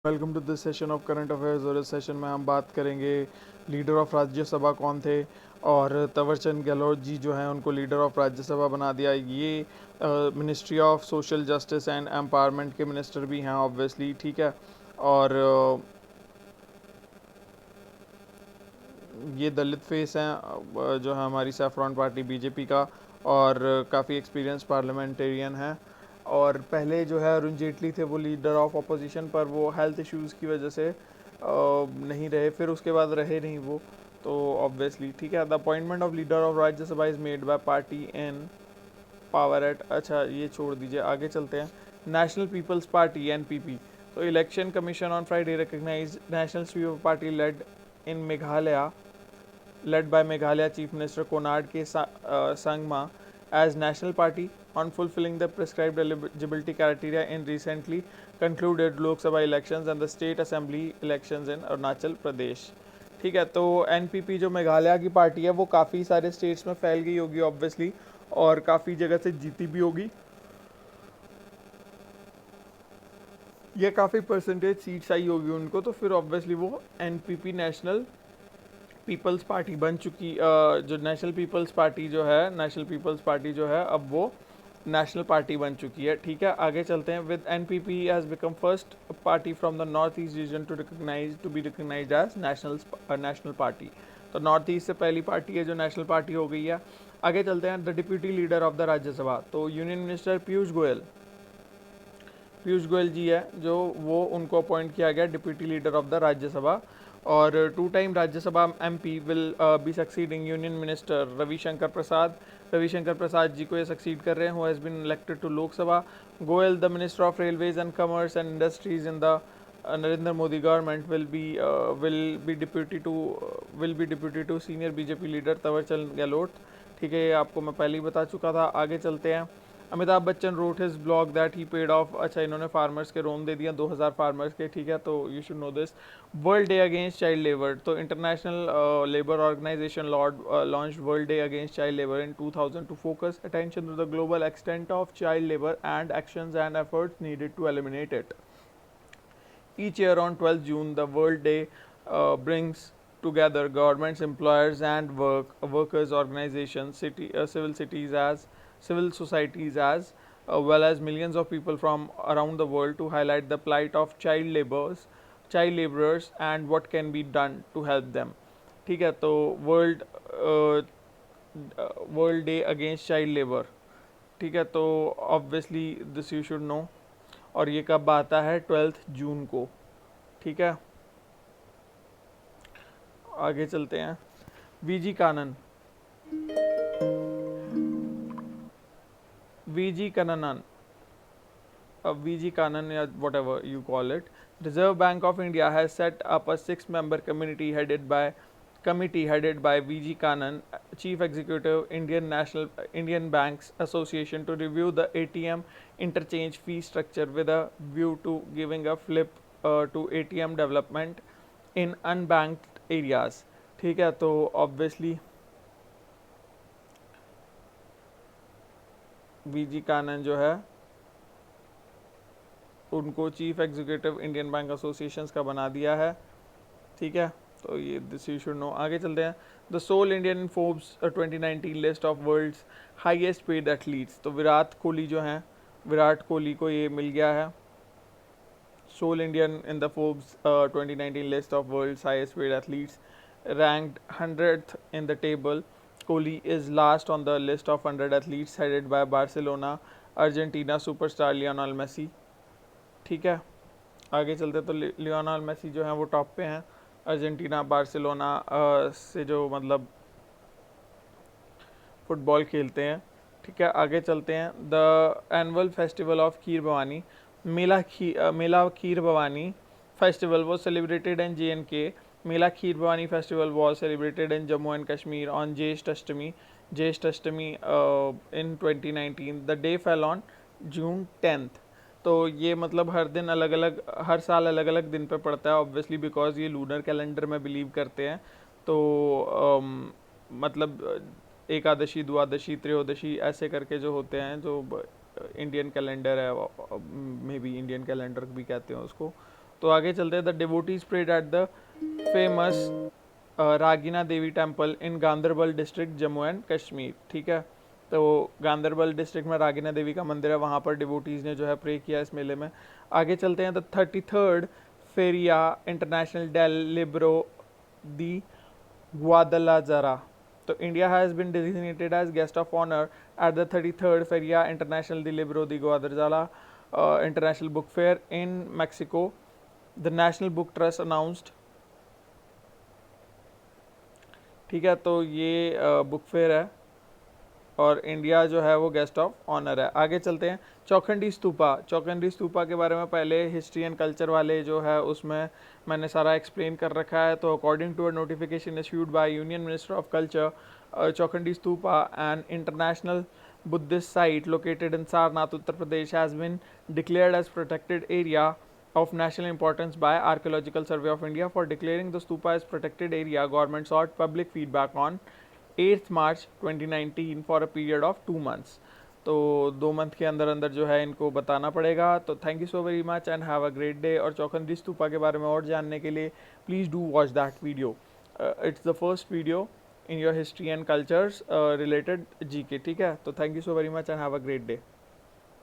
Welcome to this session of current affairs. और इस session में हम बात करेंगे लीडर ऑफ राज्यसभा कौन थे। और तवरचंद गहलोत जी जो हैं उनको लीडर ऑफ राज्यसभा बना दिया। ये ministry of social justice and empowerment के मिनिस्टर भी हैं ऑब्वियसली, ठीक है। और ये दलित फेस हैं, जो है हमारी सैफरॉन पार्टी बीजेपी का, और काफ़ी एक्सपीरियंस पार्लियामेंटेरियन है। और पहले जो है अरुण जेटली थे वो लीडर ऑफ अपोजिशन, पर वो हेल्थ इश्यूज़ की वजह से नहीं रहे, फिर उसके बाद रहे नहीं वो, तो ऑब्वियसली ठीक है। The appointment of leader of Rajya Sabha is made by party in power at, अच्छा ये छोड़ दीजिए, आगे चलते हैं। National people's party NPP. तो election commission on Friday recognize national people party led in Meghalaya led by Meghalaya Chief Minister Konark K. Sangma as national party on fulfilling the prescribed eligibility criteria in recently concluded Lok Sabha elections and the state assembly elections in Arunachal Pradesh। ठीक है, तो NPP जो मेघालय की party है वो काफ़ी सारे states में फैल गई होगी ऑब्वियसली, और काफ़ी जगह से जीती भी होगी। ये काफ़ी परसेंटेज सीट्स आई होगी उनको, तो फिर ऑब्वियसली वो एनपीपी नेशनल पीपल्स पार्टी बन चुकी। जो नेशनल पीपल्स पार्टी जो है, नेशनल पीपल्स पार्टी जो है अब वो नेशनल पार्टी बन चुकी है, ठीक है। आगे चलते हैं। With NPP has become first party from the north east region to be recognised as national party. तो नॉर्थ ईस्ट से पहली पार्टी है जो नेशनल पार्टी हो गई है। आगे चलते हैं। The deputy leader of the Rajya Sabha, तो यूनियन मिनिस्टर पीयूष गोयल जी है जो, वो उनको अपॉइंट किया गया deputy leader of the Rajya Sabha. और two time Rajya Sabha MP will be succeeding union minister Ravishankar Prasad ji को ये सक्सीड कर रहे हैं, who has been elected to Lok Sabha. Goyal the minister of railways and commerce and industries in the Narendra Modi government will be deputy to senior BJP leader Thawarchand Gehlot. ठीक है, ये आपको मैं पहले ही बता चुका था। आगे चलते हैं। Amitabh Bachchan road his blog that he paid of, अच्छा इन्होंने फार्मर्स के लोन दे दिया 2000 फार्मर्स के, ठीक है, तो you should know this. World day against child labour, तो international labour organisation launch world day against child labour in 2000 to focus attention to the global extent of child labour and actions and efforts needed to eliminate it. Each year on 12th June, the World Day brings together governments, employers, and workers' organizations, civil societies, as well as millions of people from around the world to highlight the plight of child laborers, and what can be done to help them। ठीक है, तो world day against child labour, ठीक है, तो obviously this you should no. और ये कब आता है? 12 जून को, ठीक है। आगे चलते हैं। VG Kanan VG Kanan VG Kanan, whatever you call it. Reserve bank of India has set up a 6-member committee headed by VG Kanan, Chief Executive, Indian Banks Association, to review the ATM interchange fee structure with a view to giving a flip to ATM development in unbanked areas। ठीक है, तो obviously VG कानन जो है उनको chief executive Indian bank associations का बना दिया है, ठीक है, तो ये दिस यू शुड नो। आगे चलते हैं। The sole Indian in Forbes 2019 list of world's highest paid athletes, तो विराट कोहली को ये मिल गया है। Sole Indian in the Forbes 2019 list of world's highest paid athletes, ranked 100th in the table. Kohli is last on the list of 100 athletes headed by Barcelona Argentina superstar Lionel Messi। ठीक है, आगे चलते तो Lionel Messi जो हैं वो top पे हैं, अर्जेंटीना बार्सिलोना से जो मतलब फुटबॉल खेलते हैं, ठीक है। आगे चलते हैं। The annual festival of kheer Bhavani, Mela kheer Bhavani festival was celebrated in J&K। Mela kheer Bhavani festival was celebrated in Jammu and Kashmir on Jyesht Ashtami in 2019। The day fell on June 10th। तो ये मतलब हर साल अलग अलग दिन पे पड़ता है ऑब्वियसली, बिकॉज ये लूनर कैलेंडर में बिलीव करते हैं। तो मतलब एकादशी, द्वादशी, त्रयोदशी ऐसे करके जो होते हैं, जो इंडियन कैलेंडर है, मे बी इंडियन कैलेंडर भी कहते हैं उसको, तो आगे चलते हैं। The devotees prayed at the famous Ragnya Devi temple in Ganderbal district Jammu and Kashmir. ठीक है, तो गांदरबल डिस्ट्रिक्ट में रागिना देवी का मंदिर है, वहाँ पर डिवोटीज़ ने जो है प्रे किया इस मेले में। आगे चलते हैं। The 33rd Feria international del Libro de Guadalajara. तो India has been designated as guest of honour at the 33rd Feria international de Libro de Guadalajara international book fair in Mexico. The National Book Trust announced. ठीक है, तो ये book fair है और India जो है वो गेस्ट ऑफ ऑनर है। आगे चलते हैं। चौखंडी स्तूपा। चौखंडी स्तूपा के बारे में पहले हिस्ट्री एंड कल्चर वाले जो है उसमें मैंने सारा एक्सप्लेन कर रखा है। तो according to a notification issued by union minister of culture, Chaukhandi stupa an international Buddhist site located in Sarnath Uttar Pradesh has been declared as protected area of national importance by Archaeological Survey of India. For declaring the stupa as protected area, government sought public feedback on 8th March 2019 for a period of 2 months. तो 2 month के अंदर अंदर जो है इनको बताना पड़ेगा। तो thank you so very much and have a great day. और चौखंडी स्तूपा के बारे में और जानने के लिए please do watch that video. It's the first video in your history and cultures related GK. ठीक है, तो thank you so very much and have a great day.